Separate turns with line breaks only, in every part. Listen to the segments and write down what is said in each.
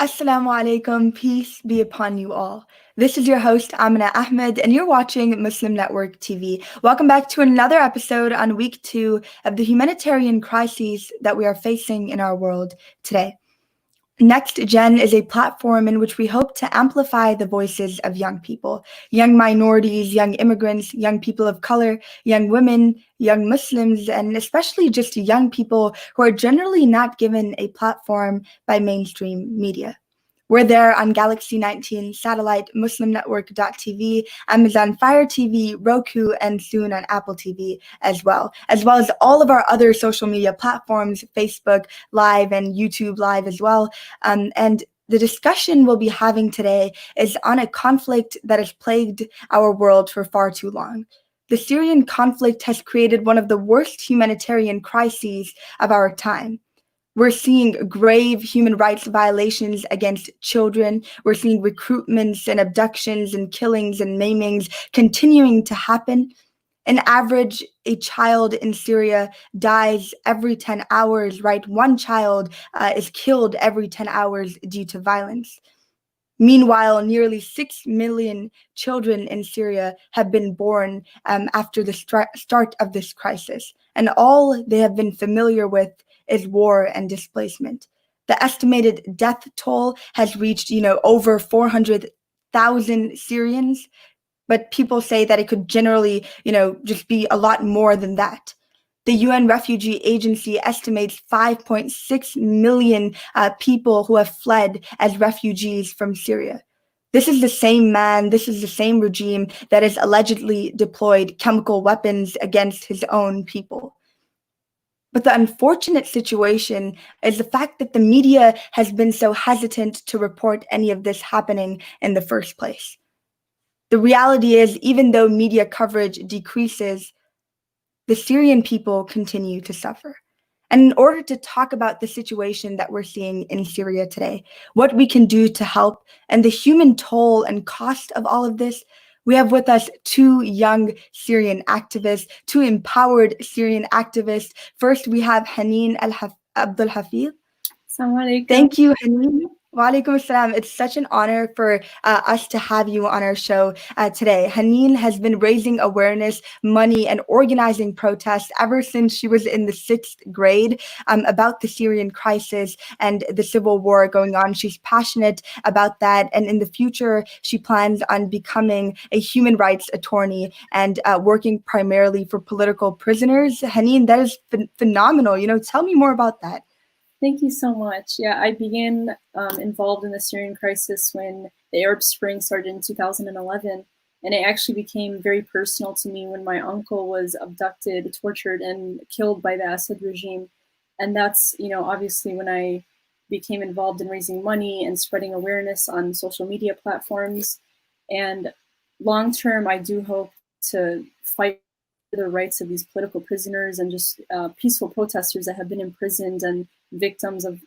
Assalamu alaikum, peace be upon you all. This is your host, Amina Ahmed, and you're watching Muslim Network TV. Welcome back to another episode on week 2 of the humanitarian crises that we are facing in our world today. NextGen is a platform in which we hope to amplify the voices of young people, young minorities, young immigrants, young people of color, young women, young Muslims, and especially just young people who are generally not given a platform by mainstream media. We're there on Galaxy 19, Satellite, MuslimNetwork.tv, Amazon Fire TV, Roku, and soon on Apple TV as well as all of our other social media platforms, Facebook Live and YouTube Live as well. And the discussion we'll be having today is on a conflict that has plagued our world for far too long. The Syrian conflict has created one of the worst humanitarian crises of our time. We're seeing grave human rights violations against children. We're seeing recruitments and abductions and killings and maimings continuing to happen. On average, a child in Syria dies every 10 hours, right? One child is killed every 10 hours due to violence. Meanwhile, nearly 6 million children in Syria have been born after the start of this crisis, and all they have been familiar with is war and displacement. The estimated death toll has reached, over 400,000 Syrians, but people say that it could generally, just be a lot more than that. The UN Refugee Agency estimates 5.6 million people who have fled as refugees from Syria. This is the same regime that has allegedly deployed chemical weapons against his own people. But the unfortunate situation is the fact that the media has been so hesitant to report any of this happening in the first place. The reality is, even though media coverage decreases, the Syrian people continue to suffer. And in order to talk about the situation that we're seeing in Syria today, what we can do to help, and the human toll and cost of all of this, we have with us two young Syrian activists, two empowered Syrian activists. First, we have Haneen Abdelhafez. Thank you, Haneen. Wa alaikum assalam. It's such an honor for us to have you on our show today. Haneen has been raising awareness, money, and organizing protests ever since she was in the 6th grade about the Syrian crisis and the civil war going on. She's passionate about that, and in the future, she plans on becoming a human rights attorney and working primarily for political prisoners. Haneen, that is phenomenal. Tell me more about that.
Thank you so much. Yeah, I began involved in the Syrian crisis when the Arab Spring started in 2011, and it actually became very personal to me when my uncle was abducted, tortured, and killed by the Assad regime. And that's, obviously when I became involved in raising money and spreading awareness on social media platforms. And long term, I do hope to fight for the rights of these political prisoners and just peaceful protesters that have been imprisoned and victims of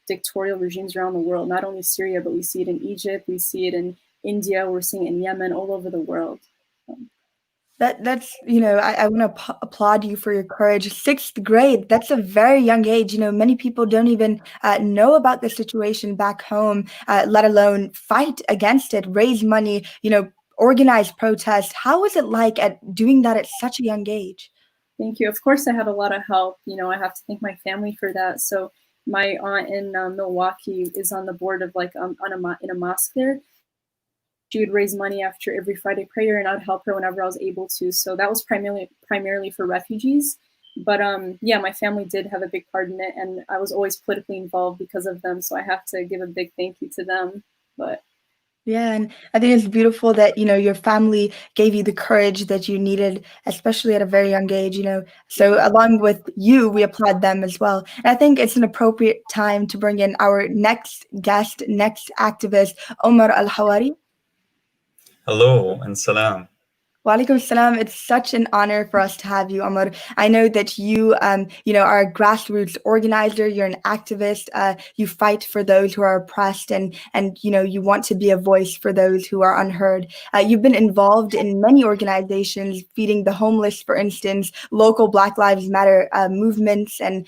dictatorial regimes around the world, not only Syria, but we see it in Egypt, we see it in India, we're seeing it in Yemen, all over the world.
That's I want to applaud you for your courage. 6th grade, that's a very young age. Many people don't even know about the situation back home, let alone fight against it, raise money, organize protests. How was it like at doing that at such a young age?
Thank you. Of course, I had a lot of help. I have to thank my family for that. So my aunt in Milwaukee is on the board of in a mosque there. She would raise money after every Friday prayer, and I would help her whenever I was able to. So that was primarily for refugees. But yeah, my family did have a big part in it, and I was always politically involved because of them. So I have to give a big thank you to them. But
yeah, and I think it's beautiful that, your family gave you the courage that you needed, especially at a very young age, So along with you, we applaud them as well. And I think it's an appropriate time to bring in our next guest, next activist, Omar Al Hari.
Hello and salam.
Walaikum salam. It's such an honor for us to have you, Omar. I know that you, are a grassroots organizer. You're an activist. You fight for those who are oppressed, and you want to be a voice for those who are unheard. You've been involved in many organizations, feeding the homeless, for instance, local Black Lives Matter movements and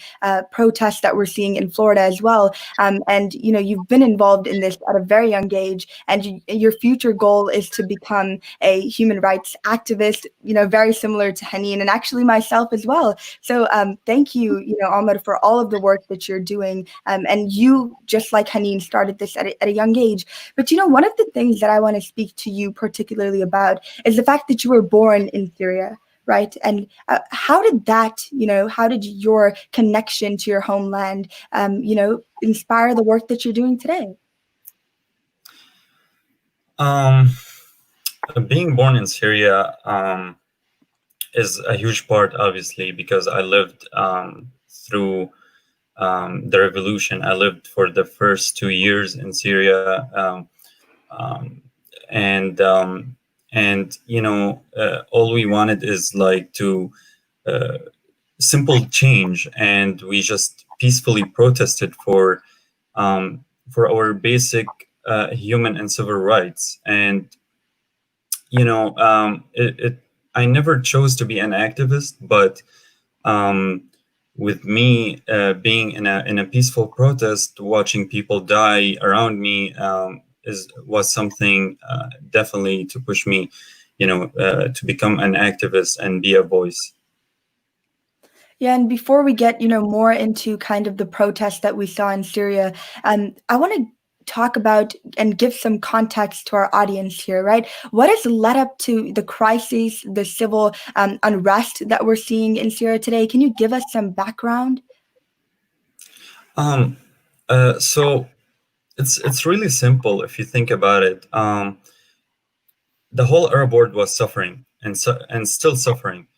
protests that we're seeing in Florida as well. And you've been involved in this at a very young age, and your future goal is to become a human rights activist, very similar to Haneen and actually myself as well. So thank you, Omar, for all of the work that you're doing. And you, just like Haneen, started this at a young age. But, one of the things that I want to speak to you particularly about is the fact that you were born in Syria. Right. And how did that, how did your connection to your homeland, inspire the work that you're doing today?
Being born in Syria is a huge part, obviously, because I lived through the revolution. I lived for the first 2 years in Syria, and all we wanted is like to simple change, and we just peacefully protested for our basic human and civil rights. And I never chose to be an activist, but with me being in a peaceful protest, watching people die around me was something definitely to push me, to become an activist and be a voice.
Yeah, and before we get, more into kind of the protests that we saw in Syria, I want to talk about and give some context to our audience here, right? What has led up to the crises, the civil unrest that we're seeing in Syria today? Can you give us some background?
So it's really simple if you think about it. The whole Arab world was suffering and still suffering.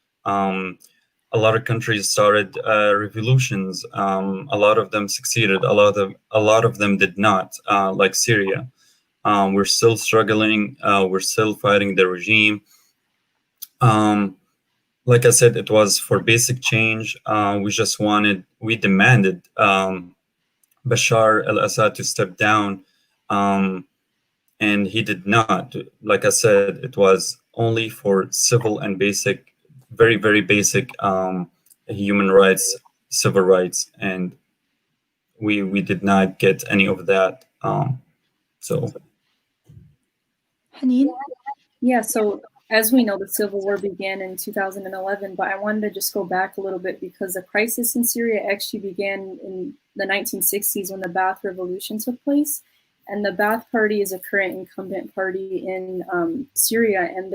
A lot of countries started revolutions. A lot of them succeeded. A lot of them did not. Like Syria, we're still struggling. We're still fighting the regime. Like I said, it was for basic change. We demanded Bashar al-Assad to step down, and he did not. Like I said, it was only for civil and basic, very, very basic human rights, civil rights, and we did not get any of that. So,
Haneen?
Yeah, so as we know, the civil war began in 2011, but I wanted to just go back a little bit because the crisis in Syria actually began in the 1960s when the Ba'ath Revolution took place. And the Ba'ath Party is a current incumbent party in Syria, and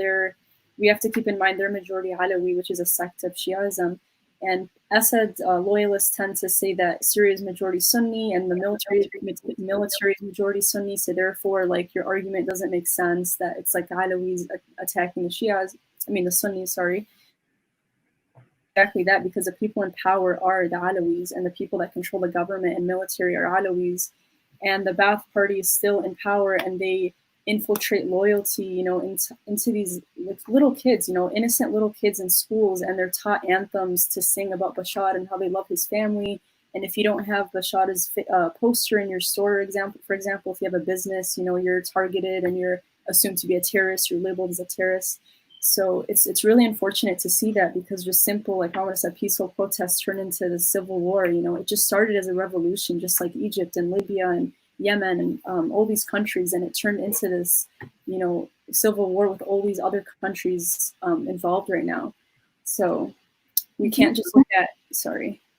we have to keep in mind they're majority Alawi, which is a sect of Shiism. And Assad loyalists tend to say that Syria is majority Sunni and the military is majority Sunni. So therefore, like, your argument doesn't make sense that it's like the Alawis attacking the Sunnis, sorry. Exactly that, because the people in power are the Alawis, and the people that control the government and military are Alawis. And the Ba'ath Party is still in power, and they infiltrate loyalty, into these little kids, innocent little kids in schools, and they're taught anthems to sing about Bashar and how they love his family. And if you don't have Bashar's poster in your store, for example, if you have a business, you're targeted and you're assumed to be a terrorist, you're labeled as a terrorist. So it's really unfortunate to see that, because just simple, like Omar said, peaceful protests turn into the civil war. It just started as a revolution, just like Egypt and Libya and Yemen and all these countries, and it turned into this, civil war with all these other countries involved right now. So we can't just look at,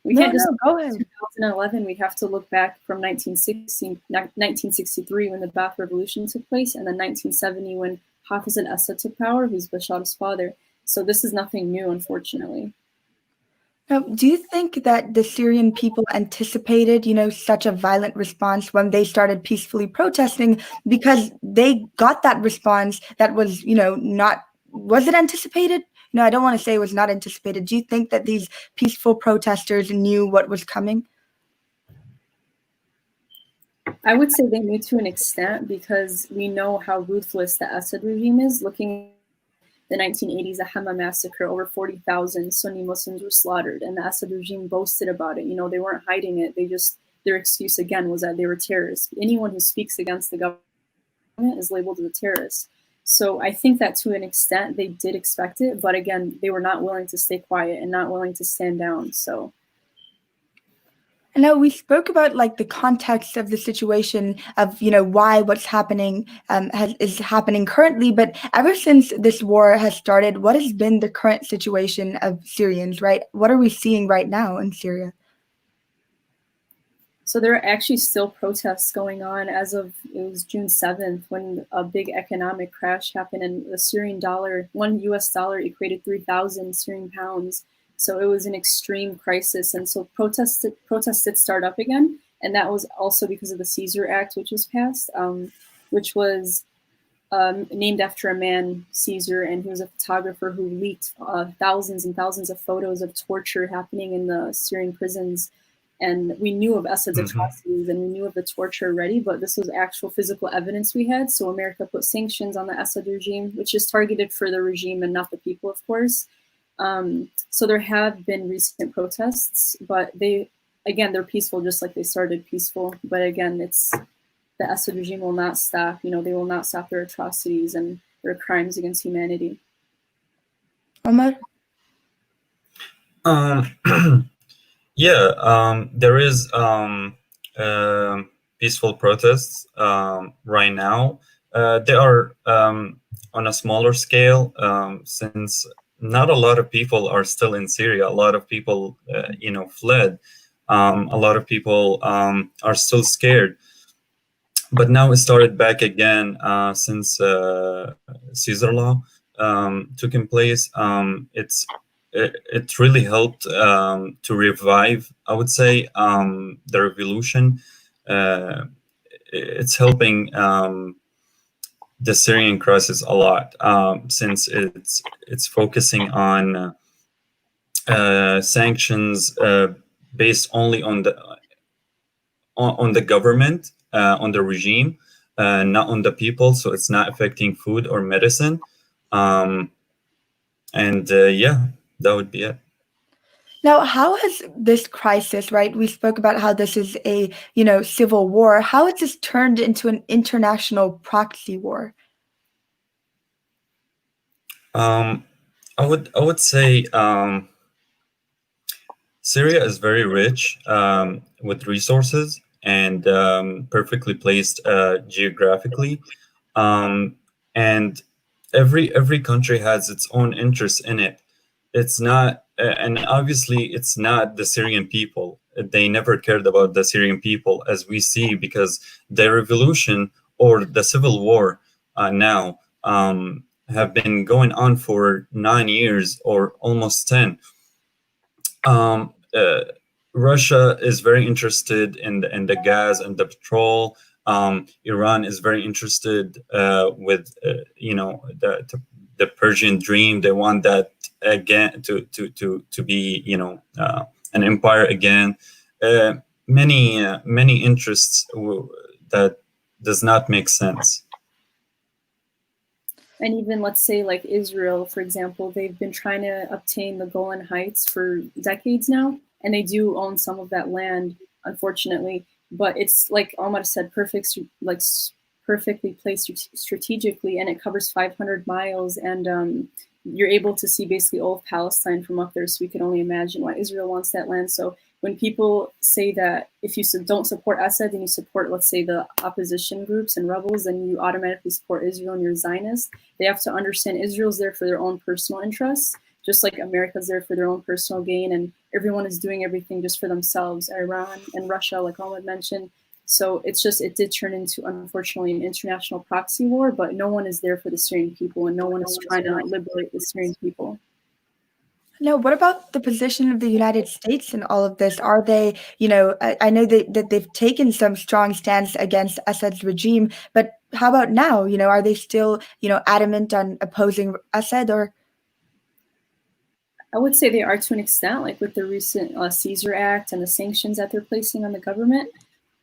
we can't just
go ahead.
2011. We have to look back from 1963 when the Ba'ath Revolution took place, and then 1970 when Hafez al-Assad took power, who's Bashar's father. So this is nothing new, unfortunately.
Now, do you think that the Syrian people anticipated, such a violent response when they started peacefully protesting, because they got that response that was, was it anticipated? No, I don't want to say it was not anticipated. Do you think that these peaceful protesters knew what was coming?
I would say they knew to an extent, because we know how ruthless the Assad regime is. Looking the 1980s, the Hama massacre, over 40,000 Sunni Muslims were slaughtered, and the Assad regime boasted about it. They weren't hiding it. Their excuse again was that they were terrorists. Anyone who speaks against the government is labeled as a terrorist. So I think that to an extent they did expect it, but again, they were not willing to stay quiet and not willing to stand down. So.
And now we spoke about like the context of the situation of, why what's happening is happening currently. But ever since this war has started, what has been the current situation of Syrians, right? What are we seeing right now in Syria?
So there are actually still protests going on as of, it was June 7th when a big economic crash happened, and the Syrian dollar, $1 US equated 3,000 Syrian pounds. So it was an extreme crisis. And so protests did start up again. And that was also because of the Caesar Act, which was passed, which was named after a man, Caesar, and he was a photographer who leaked thousands and thousands of photos of torture happening in the Syrian prisons. And we knew of Assad's atrocities and we knew of the torture already, but this was actual physical evidence we had. So America put sanctions on the Assad regime, which is targeted for the regime and not the people, of course. So there have been recent protests, but they're peaceful, just like they started peaceful. But again, the Assad regime will not stop. They will not stop their atrocities and their crimes against humanity.
Omar?
Yeah, there is peaceful protests right now. They are on a smaller scale since not a lot of people are still in Syria. A lot of people, fled. A lot of people are still scared. But now it started back again since Caesar law took in place. It really helped to revive, I would say, the revolution. It's helping the Syrian crisis a lot since it's focusing on sanctions based only on the government, on the regime, not on the people. So it's not affecting food or medicine. That would be it.
Now, how has this crisis, right? We spoke about how this is a, civil war. How has this turned into an international proxy war?
I would say Syria is very rich with resources and perfectly placed geographically, and every country has its own interest in it. It's not, and obviously it's not the Syrian people. They never cared about the Syrian people, as we see, because the revolution or the civil war now have been going on for 9 years or almost 10. Russia is very interested in the gas and the petrol. Iran is very interested with the Persian dream. They want that again to be an empire again. Many interests that does not make sense.
And even, let's say, like Israel, for example, they've been trying to obtain the Golan Heights for decades now, and they do own some of that land, unfortunately. But it's, like Omar said, perfectly placed strategically, and it covers 500 miles, and you're able to see basically all of Palestine from up there, so we can only imagine why Israel wants that land. So when people say that if you don't support Assad, then you support, let's say, the opposition groups and rebels, then you automatically support Israel and you're Zionist, they have to understand Israel's there for their own personal interests, just like America's there for their own personal gain, and everyone is doing everything just for themselves, Iran and Russia, like Ahmed mentioned. So it did turn into, unfortunately, an international proxy war, but no one is there for the Syrian people, and no one is trying to liberate the Syrian people.
Now, what about the position of the United States in all of this? Are they, I know that they've taken some strong stance against Assad's regime, but how about now? Are they still, adamant on opposing Assad, or?
I would say they are to an extent, like with the recent Caesar Act and the sanctions that they're placing on the government.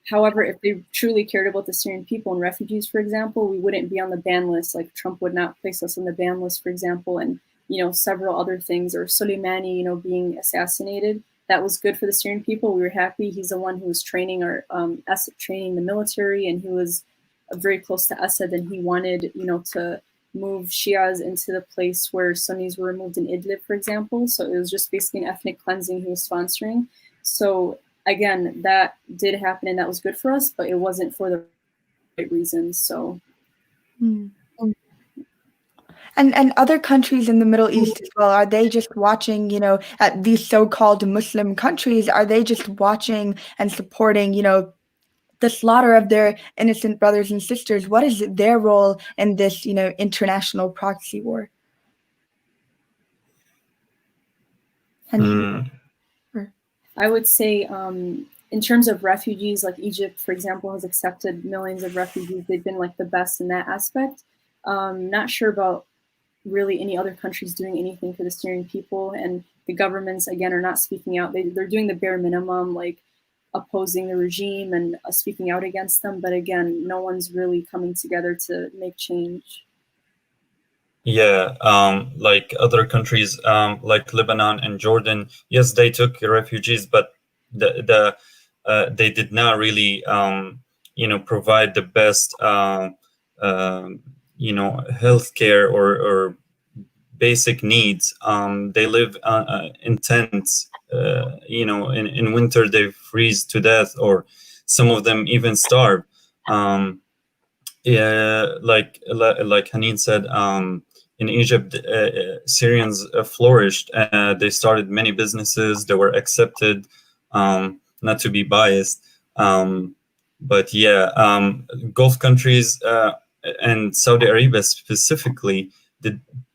However, if they truly cared about the Syrian people and refugees, for example, we wouldn't be on the ban list. Like Trump would not place us on the ban list, for example, and several other things. Or Soleimani, being assassinated. That was good for the Syrian people. We were happy. He's the one who was training training the military, and he was very close to Assad, and he wanted to move Shias into the place where Sunnis were removed in Idlib, for example. So it was just basically an ethnic cleansing he was sponsoring. So again, that did happen and that was good for us, but it wasn't for the right reasons. So.
And other countries in the Middle East as well, are they just watching, at these so-called Muslim countries, are they just watching and supporting, the slaughter of their innocent brothers and sisters? What is their role in this, international proxy war?
I would say in terms of refugees, like Egypt, for example, has accepted millions of refugees. They've been like the best in that aspect. Not sure about really any other countries doing anything for the Syrian people, and the governments, again, are not speaking out. They're doing the bare minimum, like opposing the regime and speaking out against them. But again, no one's really coming together to make change.
Yeah, like other countries, like Lebanon and Jordan, yes, they took refugees, but they did not really, provide the best, healthcare or basic needs. They live in tents. In winter they freeze to death, or some of them even starve. Yeah, like Haneen said, in Egypt, Syrians flourished. They started many businesses. They were accepted. Not to be biased, but yeah, Gulf countries and Saudi Arabia specifically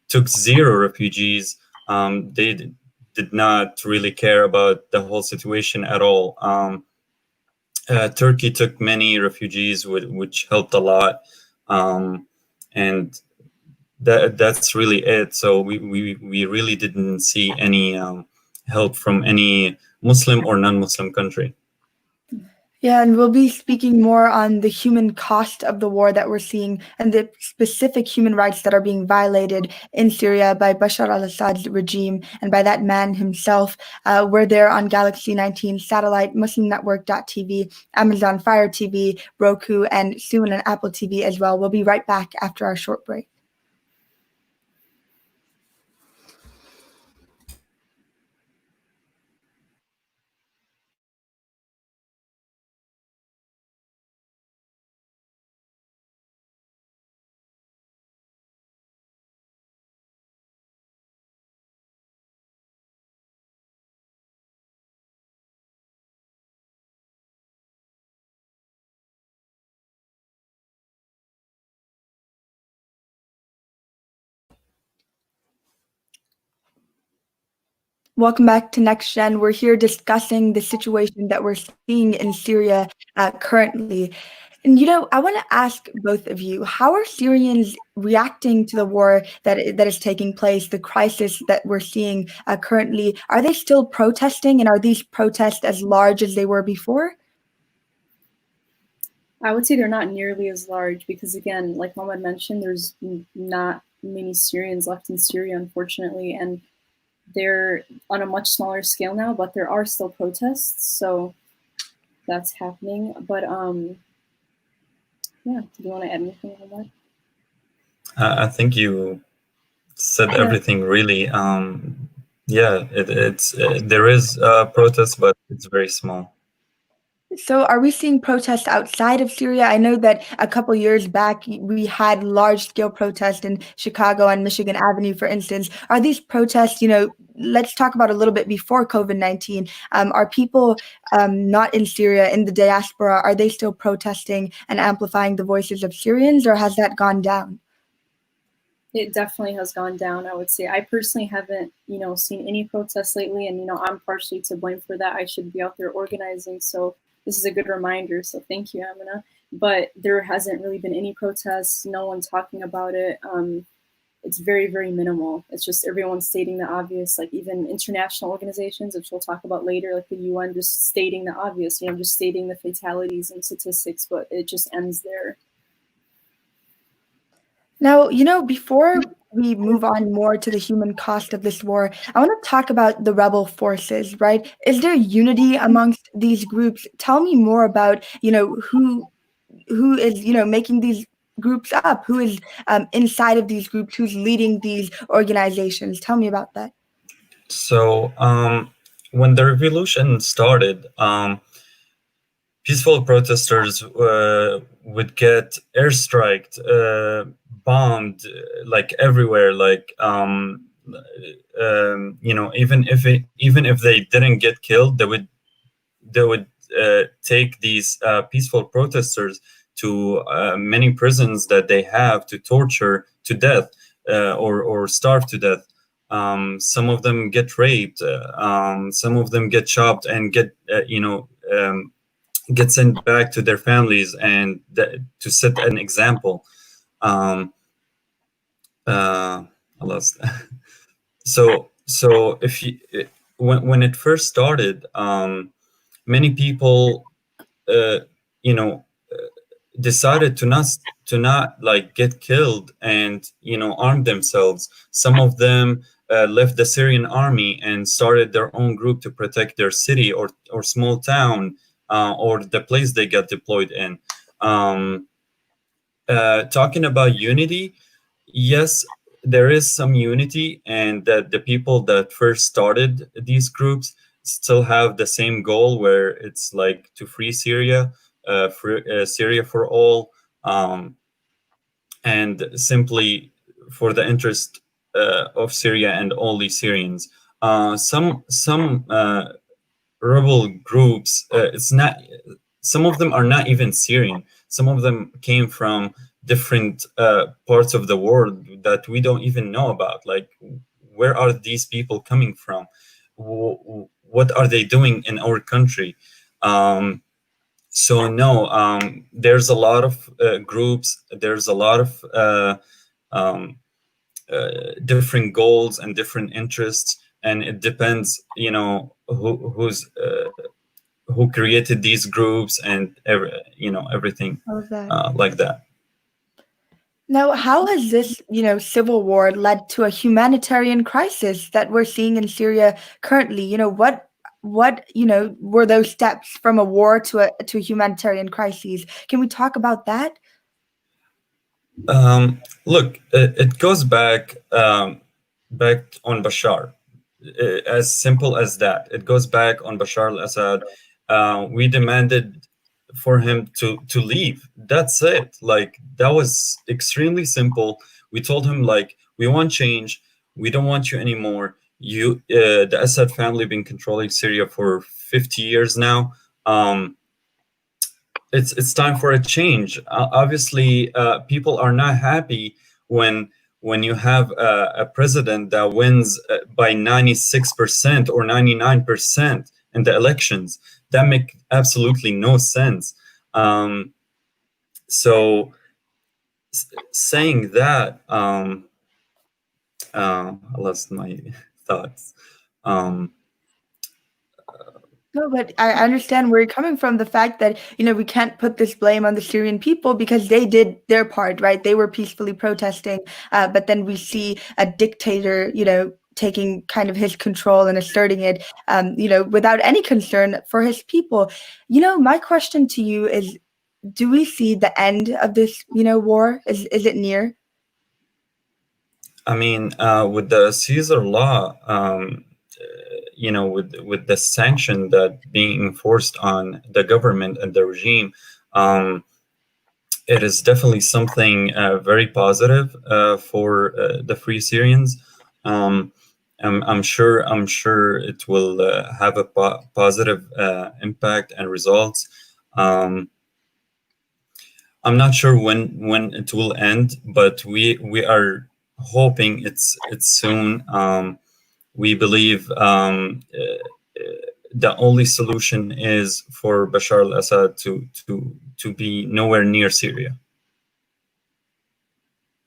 took zero refugees. They did not really care about the whole situation at all. Turkey took many refugees, which helped a lot, and that's really it. So we really didn't see any help from any Muslim or non-Muslim country.
Yeah, and we'll be speaking more on the human cost of the war that we're seeing and the specific human rights that are being violated in Syria by Bashar al-Assad's regime and by that man himself. We're there on Galaxy 19 satellite, MuslimNetwork.tv, Amazon Fire TV, Roku, and soon on Apple TV as well. We'll be right back after our short break. Welcome back to NextGen. We're here discussing the situation that we're seeing in Syria currently. And, I want to ask both of you, how are Syrians reacting to the war that is taking place, the crisis that we're seeing currently? Are they still protesting, and are these protests as large as they were before?
I would say they're not nearly as large because, again, like Omar mentioned, there's not many Syrians left in Syria, unfortunately, and they're on a much smaller scale now, but there are still protests, so that's happening. But yeah, do you want to add anything on that?
I think you said everything really. Yeah, there is protest, but it's very small.
So are we seeing protests outside of Syria? I know that a couple years back, we had large-scale protests in Chicago on Michigan Avenue, for instance. Are these protests, let's talk about a little bit before COVID-19. Are people not in Syria, in the diaspora, are they still protesting and amplifying the voices of Syrians, or has that gone down?
It definitely has gone down, I would say. I personally haven't, seen any protests lately, and, I'm partially to blame for that. I should be out there organizing, so this is a good reminder, so thank you, Amina. But there hasn't really been any protests, no one talking about it. it's very, very minimal. It's just everyone stating the obvious, like even international organizations, which we'll talk about later, like the UN, just stating the obvious, just stating the fatalities and statistics, but it just ends there.
Now, before we move on more to the human cost of this war, I want to talk about the rebel forces, right? Is there unity amongst these groups? Tell me more about, who is, making these groups up, who is inside of these groups, who's leading these organizations. Tell me about that.
So when the revolution started, peaceful protesters would get airstriked, bombed, like everywhere. Like even if they didn't get killed, they would take these peaceful protesters to many prisons that they have to torture to death or starve to death. Some of them get raped. Some of them get chopped and get sent back to their families and to set an example. I lost. So if you when it first started, many people decided to not like get killed and arm themselves. Some of them left the Syrian army and started their own group to protect their city or small town or the place they got deployed in. Talking about unity, yes, there is some unity, and that the people that first started these groups still have the same goal, where it's like to free Syria, Syria for all, and simply for the interest of Syria and all the Syrians. Some rebel groups, it's not. Some of them are not even Syrian. Some of them came from different parts of the world that we don't even know about. Like, where are these people coming from? What are they doing in our country? So no, there's a lot of groups. There's a lot of different goals and different interests, and it depends, who created these groups and everything like that.
Now, how has this, civil war led to a humanitarian crisis that we're seeing in Syria currently? What were those steps from a war to a humanitarian crisis? Can we talk about that?
Look, it goes back on Bashar. As simple as that. It goes back on Bashar al-Assad. We demanded for him to leave. That's it. Like, that was extremely simple. We told him, like, we want change. We don't want you anymore. The Assad family been controlling Syria for 50 years now. It's time for a change. Obviously, people are not happy when you have a president that wins by 96% or 99% in the elections. That make absolutely no sense. So saying that, I lost my thoughts.
No, but I understand where you're coming from. The fact that, we can't put this blame on the Syrian people because they did their part, right? They were peacefully protesting. But then we see a dictator, taking kind of his control and asserting it, without any concern for his people. My question to you is, do we see the end of this, war? Is it near?
I mean, with the Caesar law, with the sanction that being enforced on the government and the regime, it is definitely something very positive for the Free Syrians. I'm sure it will have a positive impact and results. I'm not sure when it will end, but we are hoping it's soon. We believe the only solution is for Bashar al-Assad to be nowhere near Syria.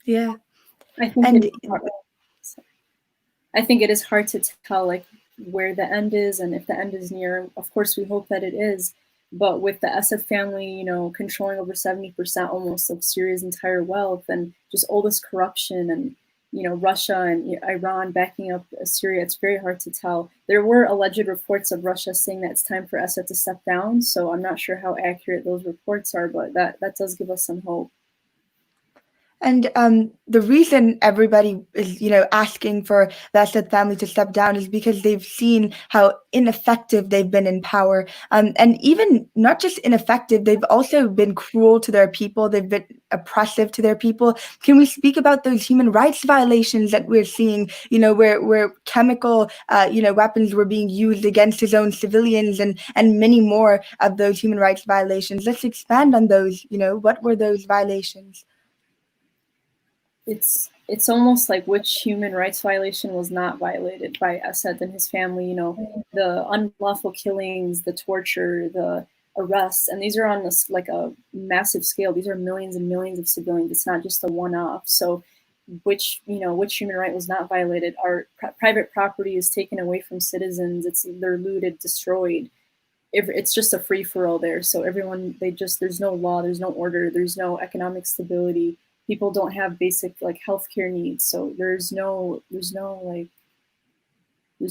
Yeah.
I think
And
I think it is hard to tell like where the end is and if the end is near. Of course, we hope that it is. But with the Assad family, you know, controlling over 70% almost of Syria's entire wealth and just all this corruption and, you know, Russia and Iran backing up Syria, it's very hard to tell. There were alleged reports of Russia saying that it's time for Assad to step down. So I'm not sure how accurate those reports are, but that does give us some hope.
And the reason everybody is, asking for the Assad family to step down is because they've seen how ineffective they've been in power. And even not just ineffective, they've also been cruel to their people. They've been oppressive to their people. Can we speak about those human rights violations that we're seeing, where chemical, weapons were being used against his own civilians and many more of those human rights violations? Let's expand on those. What were those violations?
It's almost like which human rights violation was not violated by Assad and his family, you know, the unlawful killings, the torture, the arrests, and these are on this like a massive scale. These are millions and millions of civilians. It's not just a one-off. So which human right was not violated? Our private property is taken away from citizens. They're looted, destroyed. It's just a free-for-all there. So everyone, there's no law, there's no order, there's no economic stability. People don't have basic like healthcare needs. So there's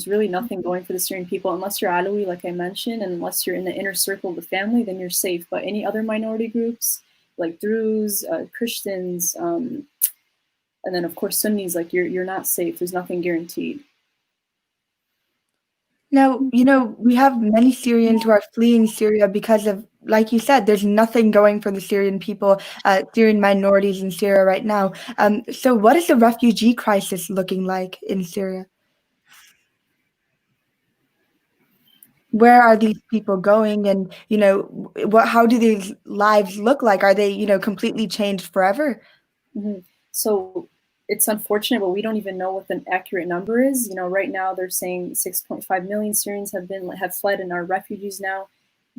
really nothing going for the Syrian people unless you're Alawi, like I mentioned, and unless you're in the inner circle of the family, then you're safe. But any other minority groups like Druze, Christians, and then of course Sunnis, like you're not safe. There's nothing guaranteed.
Now, we have many Syrians who are fleeing Syria because of, like you said, there's nothing going for the Syrian people, Syrian minorities in Syria right now. So what is the refugee crisis looking like in Syria? Where are these people going? And, how do these lives look like? Are they, completely changed forever?
Mm-hmm. So it's unfortunate, but we don't even know what the accurate number is. Right now they're saying 6.5 million Syrians have fled and are refugees now.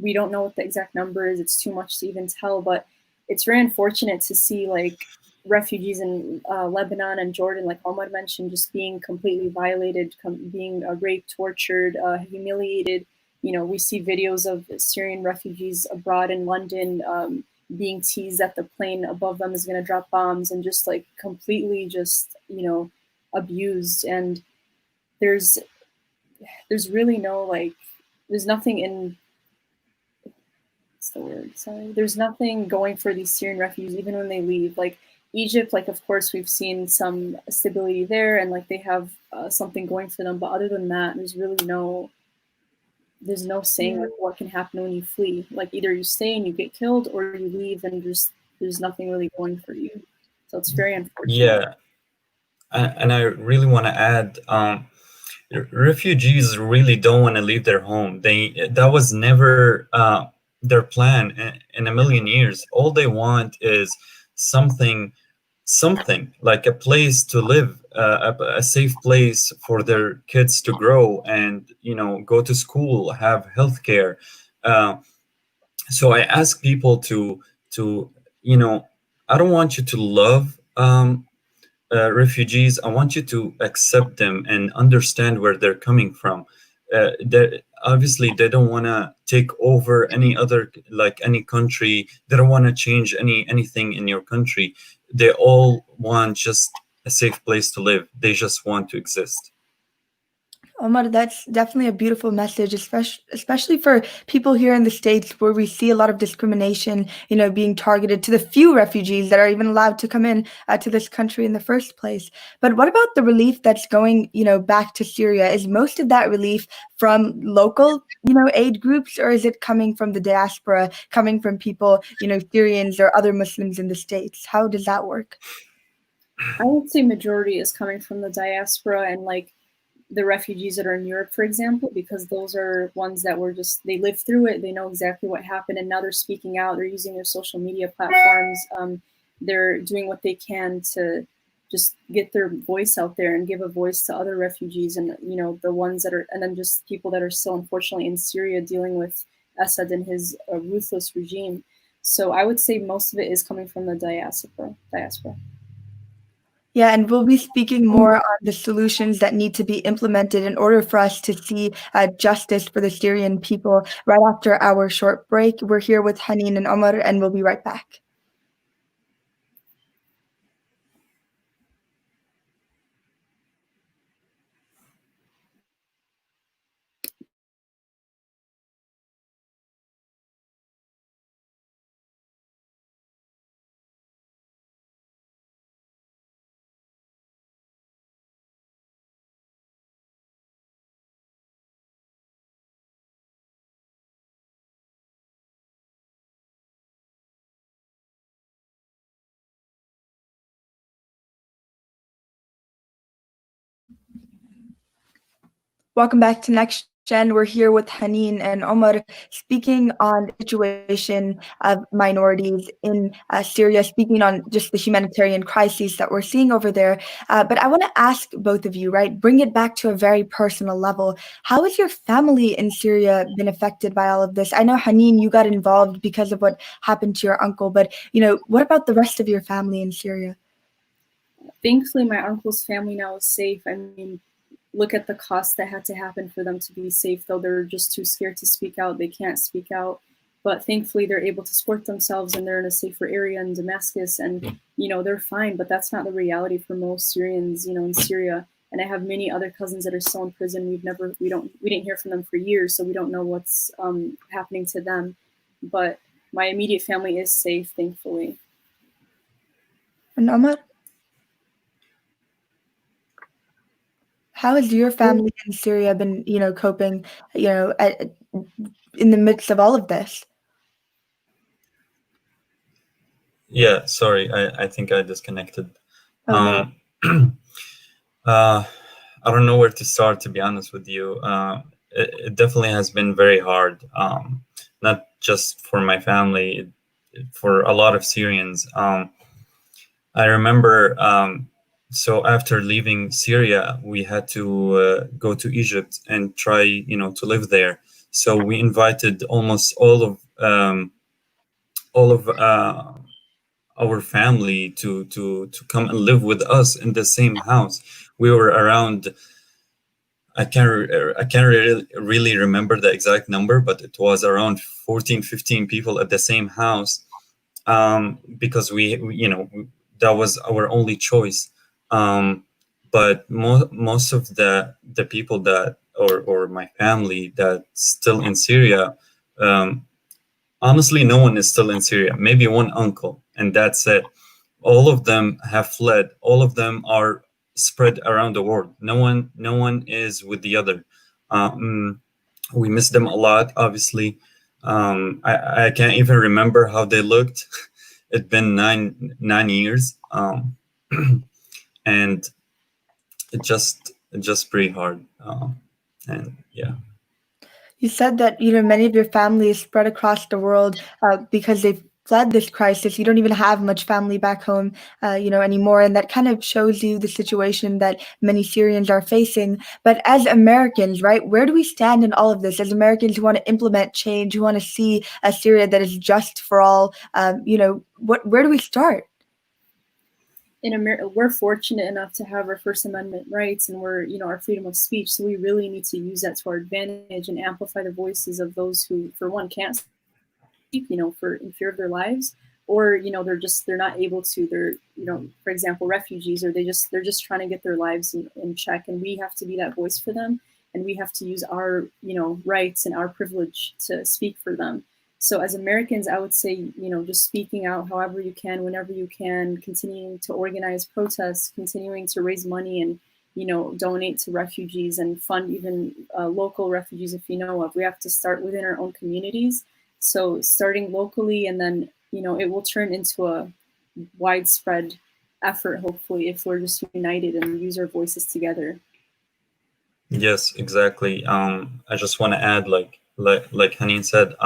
We don't know what the exact number is. It's too much to even tell, but it's very unfortunate to see like refugees in Lebanon and Jordan, like Omar mentioned, just being completely violated, being raped, tortured, humiliated. We see videos of Syrian refugees abroad in London, being teased that the plane above them is going to drop bombs and just like completely just, abused. And there's really no, like, there's nothing in, what's the word? Sorry. There's nothing going for these Syrian refugees, even when they leave. Like Egypt, like, of course, we've seen some stability there and like they have something going for them. But other than that, there's no saying like what can happen when you flee. Like either you stay and you get killed, or you leave and there's nothing really going for you. So it's very unfortunate.
Yeah, and I really want to add, refugees really don't want to leave their home. That was never their plan in a million years. All they want is something like a place to live, a safe place for their kids to grow and go to school, have healthcare. So I ask people to I don't want you to love refugees. I want you to accept them and understand where they're coming from. Obviously they don't want to take over any country. They don't want to change anything in your country. They all want just a safe place to live. They just want to exist.
Omar, that's definitely a beautiful message, especially for people here in the States where we see a lot of discrimination, being targeted to the few refugees that are even allowed to come in to this country in the first place. But what about the relief that's going, back to Syria? Is most of that relief from local, aid groups, or is it coming from the diaspora, coming from people, Syrians or other Muslims in the States? How does that work?
I would say majority is coming from the diaspora and like the refugees that are in Europe, for example, because those are ones that they lived through it. They know exactly what happened. And now they're speaking out. They're using their social media platforms. They're doing what they can to just get their voice out there and give a voice to other refugees and, the ones that are, and then just people that are still unfortunately in Syria dealing with Assad and his ruthless regime. So I would say most of it is coming from the diaspora.
Yeah, and we'll be speaking more on the solutions that need to be implemented in order for us to see justice for the Syrian people right after our short break. We're here with Haneen and Omar, and we'll be right back. Welcome back to NextGen. We're here with Haneen and Omar speaking on the situation of minorities in Syria, speaking on just the humanitarian crises that we're seeing over there. But I want to ask both of you, right, bring it back to a very personal level. How has your family in Syria been affected by all of this? I know, Haneen, you got involved because of what happened to your uncle, but, what about the rest of your family in Syria?
Thankfully, my uncle's family now is safe. I mean, look at the cost that had to happen for them to be safe, though they're just too scared to speak out. They can't speak out. But thankfully, they're able to support themselves and they're in a safer area in Damascus. And, they're fine. But that's not the reality for most Syrians, in Syria. And I have many other cousins that are still in prison. We didn't hear from them for years, so we don't know what's happening to them. But my immediate family is safe, thankfully.
And Omar? How has your family in Syria been, coping, in the midst of all of this?
Yeah, sorry, I think I disconnected.
Oh,
no. I don't know where to start, to be honest with you. It definitely has been very hard, not just for my family, for a lot of Syrians. I remember, so after leaving Syria, we had to go to Egypt and try, to live there. So we invited almost all of our family to come and live with us in the same house. We were around, I can't really remember the exact number, but it was around 14, 15 people at the same house, because that was our only choice. But most of the people that, or my family that's still in Syria, honestly, no one is still in Syria. Maybe one uncle, and that's it. All of them have fled. All of them are spread around the world. No one is with the other. We miss them a lot, obviously. I can't even remember how they looked. It's been nine years, and it just pretty hard. And yeah.
You said that, many of your family is spread across the world because they've fled this crisis. You don't even have much family back home, anymore. And that kind of shows you the situation that many Syrians are facing. But as Americans, right, where do we stand in all of this? As Americans who want to implement change, who want to see a Syria that is just for all, where do we start?
In America, we're fortunate enough to have our First Amendment rights and we're, our freedom of speech. So we really need to use that to our advantage and amplify the voices of those who, for one, can't speak, for in fear of their lives, or, they're not able to, they're, for example, refugees, or they're just trying to get their lives in check. And we have to be that voice for them. And we have to use our, rights and our privilege to speak for them. So as Americans, I would say, just speaking out however you can, whenever you can, continuing to organize protests, continuing to raise money and, donate to refugees and fund even local refugees if you know of. We have to start within our own communities. So starting locally, and then, it will turn into a widespread effort, hopefully, if we're just united and use our voices together.
Yes, exactly. I just want to add, like Haneen said,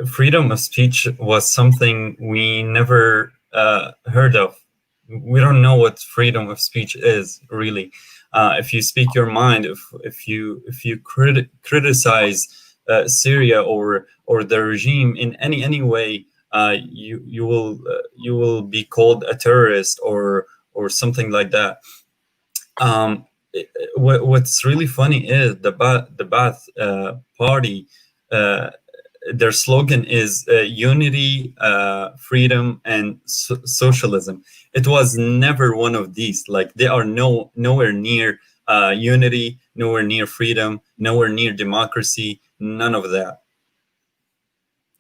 freedom of speech was something we never heard of. We don't know what freedom of speech is, really. If you speak your mind, if you criticize Syria or the regime in any way, you will be called a terrorist or something like that. What's really funny is the Ba'ath party. Their slogan is unity, freedom, and socialism. It was never one of these. Like, they are nowhere near unity, nowhere near freedom, nowhere near democracy. None of that.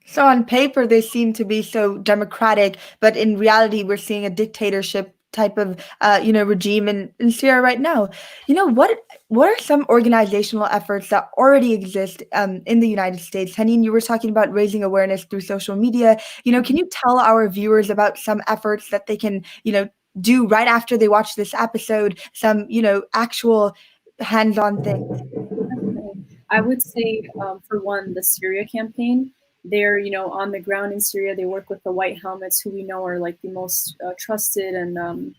So on paper, they seem to be so democratic, but in reality, we're seeing a dictatorship type of regime in Syria right now. What are some organizational efforts that already exist in the United States? Haneen, you were talking about raising awareness through social media. Can you tell our viewers about some efforts that they can do right after they watch this episode? Some actual hands-on things.
Definitely. I would say, for one, the Syria campaign. They're, on the ground in Syria. They work with the White Helmets, who we know are like the most trusted, and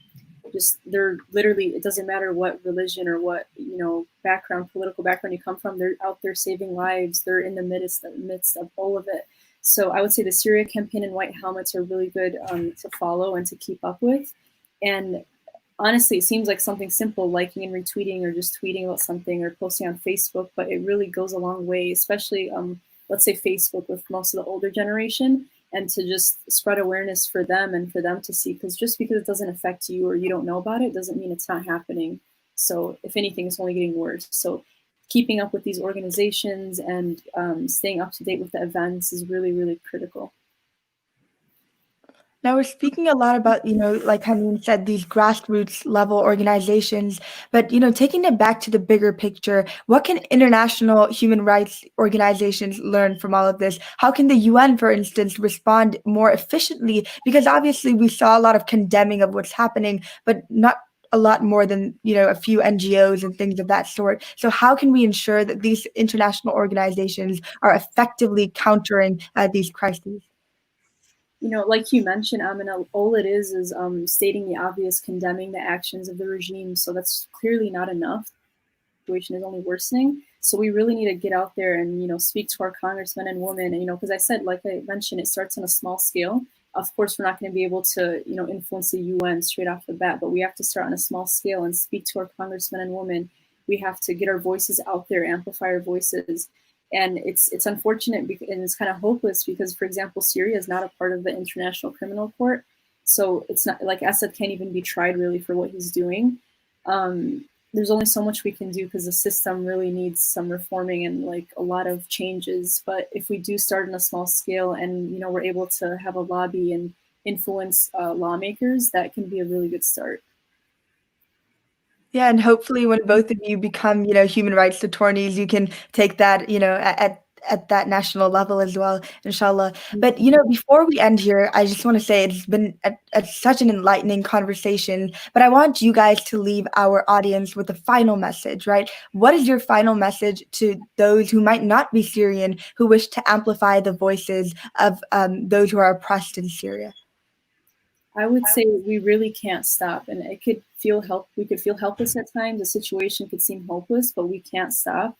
just they're literally. It doesn't matter what religion or what political background you come from. They're out there saving lives. They're in the midst of all of it. So I would say the Syria campaign and White Helmets are really good to follow and to keep up with. And honestly, it seems like something simple, liking and retweeting or just tweeting about something or posting on Facebook, but it really goes a long way, especially, let's say Facebook with most of the older generation, and to just spread awareness for them and for them to see, because just because it doesn't affect you or you don't know about it doesn't mean it's not happening. So if anything, it's only getting worse. So keeping up with these organizations and staying up to date with the events is really, really critical.
Now we're speaking a lot about, like Haneen said, these grassroots level organizations, but, taking it back to the bigger picture, what can international human rights organizations learn from all of this? How can the UN, for instance, respond more efficiently? Because obviously we saw a lot of condemning of what's happening, but not a lot more than, a few NGOs and things of that sort. So how can we ensure that these international organizations are effectively countering these crises?
Like you mentioned, Amina, all it is stating the obvious, condemning the actions of the regime. So that's clearly not enough. The situation is only worsening. So we really need to get out there and, speak to our congressmen and women. And, because I said, like I mentioned, it starts on a small scale. Of course, we're not going to be able to, influence the UN straight off the bat, but we have to start on a small scale and speak to our congressmen and women. We have to get our voices out there, amplify our voices. And it's unfortunate and it's kind of hopeless because, for example, Syria is not a part of the International Criminal Court. So it's not like Assad can't even be tried really for what he's doing. There's only so much we can do because the system really needs some reforming and like a lot of changes. But if we do start on a small scale and, we're able to have a lobby and influence lawmakers, that can be a really good start.
Yeah, and hopefully when both of you become, human rights attorneys, you can take that, at that national level as well, inshallah. But, before we end here, I just want to say it's been such an enlightening conversation, but I want you guys to leave our audience with a final message, right? What is your final message to those who might not be Syrian, who wish to amplify the voices of those who are oppressed in Syria?
I would say we really can't stop, and we could feel helpless at times. The situation could seem hopeless, but we can't stop.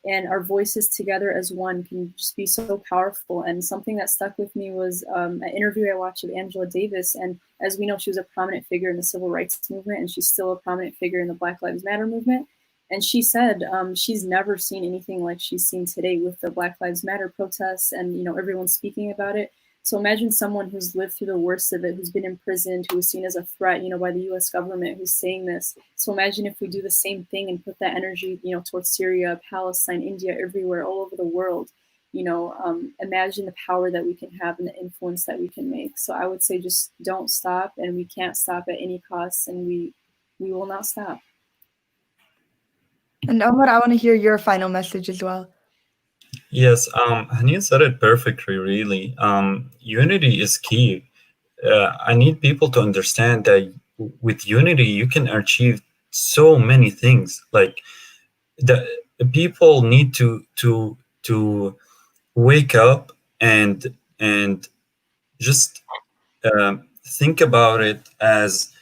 And our voices together as one can just be so powerful. And something that stuck with me was an interview I watched of Angela Davis. And as we know, she was a prominent figure in the civil rights movement, and she's still a prominent figure in the Black Lives Matter movement. And she said she's never seen anything like she's seen today with the Black Lives Matter protests and, everyone speaking about it. So imagine someone who's lived through the worst of it, who's been imprisoned, who was seen as a threat, by the U.S. government, who's saying this. So imagine if we do the same thing and put that energy, towards Syria, Palestine, India, everywhere, all over the world. Imagine the power that we can have and the influence that we can make. So I would say just don't stop, and we can't stop at any cost, and we will not stop.
And Omar, I want to hear your final message as well.
Yes, Haneen said it perfectly, really. Unity is key. I need people to understand that with unity, you can achieve so many things. Like the people need to wake up and just think about it as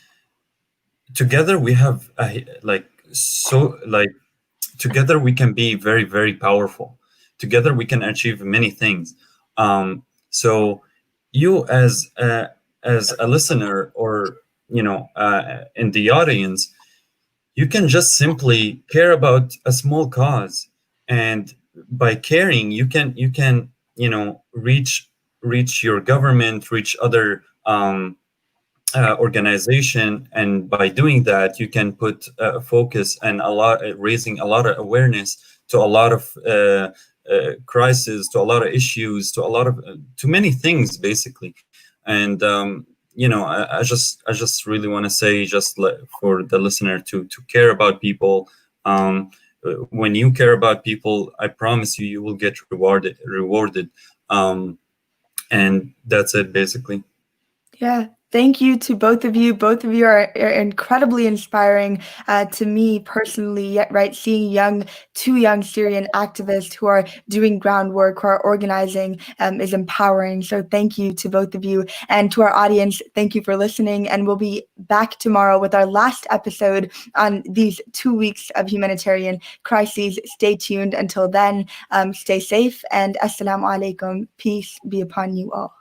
together we have together we can be very, very powerful. Together we can achieve many things. So you as a listener, or in the audience, you can just simply care about a small cause, and by caring, you can reach your government, reach other organization, and by doing that, you can put focus and raising a lot of awareness to a lot of crises, to a lot of issues, to a lot of to many things, basically. And I just really want to say, for the listener, to care about people. When you care about people, I promise you, you will get rewarded. And that's it, basically.
Yeah. Thank you to both of you. Both of you are incredibly inspiring to me personally, right? Seeing two young Syrian activists who are doing groundwork, who are organizing, is empowering. So thank you to both of you. And to our audience, thank you for listening. And we'll be back tomorrow with our last episode on these 2 weeks of humanitarian crises. Stay tuned. Until then, stay safe, and assalamu alaikum. Peace be upon you all.